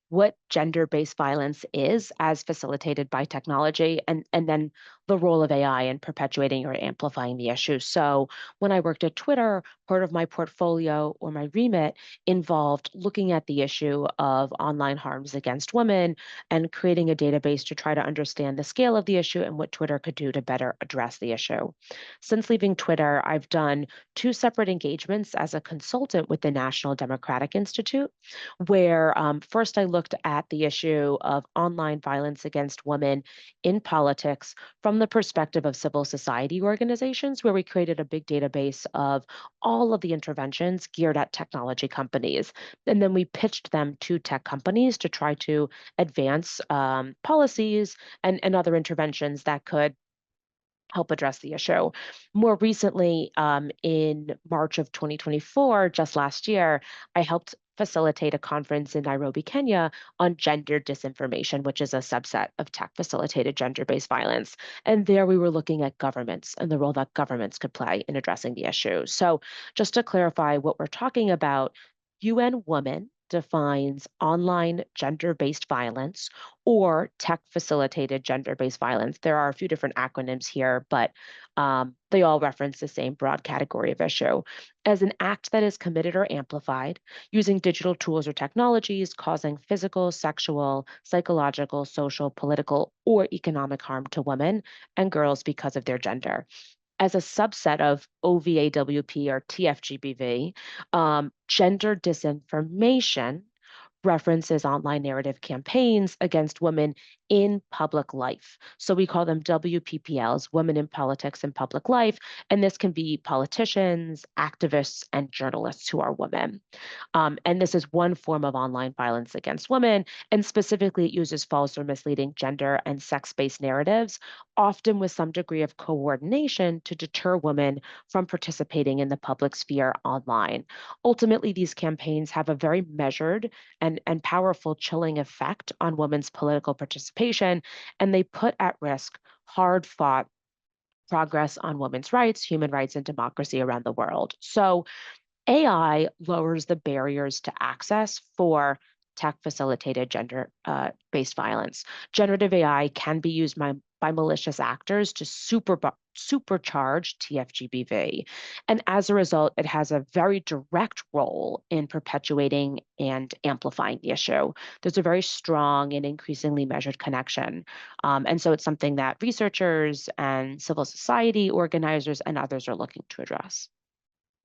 what gender-based violence is as facilitated by technology, and then the role of AI in perpetuating or amplifying the issue. So when I worked at Twitter, part of my portfolio or my remit involved looking at the issue of online harms against women and creating a database to try to understand the scale of the issue and what Twitter could do to better address the issue. Since leaving Twitter, I've done two separate engagements as a consultant with the National Democratic Institute, where first I looked at the issue of online violence against women in politics from the perspective of civil society organizations, where we created a big database of all of the interventions geared at technology companies. And then we pitched them to tech companies to try to advance policies and other interventions that could help address the issue. More recently, in March of 2024, just last year, I helped facilitate a conference in Nairobi, Kenya on gender disinformation, which is a subset of tech facilitated gender based violence. And there we were looking at governments and the role that governments could play in addressing the issue. So, just to clarify what we're talking about, UN Women defines online gender based violence or tech facilitated gender based violence. There are a few different acronyms here, but they all reference the same broad category of issue as an act that is committed or amplified using digital tools or technologies causing physical, sexual, psychological, social, political, or economic harm to women and girls because of their gender. As a subset of OVAWP or TFGBV, gender disinformation references online narrative campaigns against women in public life. So we call them WPPLs, Women in Politics and Public Life. And this can be politicians, activists, and journalists who are women. And this is one form of online violence against women. And specifically, it uses false or misleading gender and sex based narratives, often with some degree of coordination to deter women from participating in the public sphere online. Ultimately, these campaigns have a very measured and powerful chilling effect on women's political participation, and they put at risk hard fought progress on women's rights, human rights, and democracy around the world. So, AI lowers the barriers to access for tech facilitated gender based violence. Generative AI can be used by malicious actors to supercharge TFGBV. And as a result, it has a very direct role in perpetuating and amplifying the issue. There's a very strong and increasingly measured connection. And so it's something that researchers and civil society organizers and others are looking to address.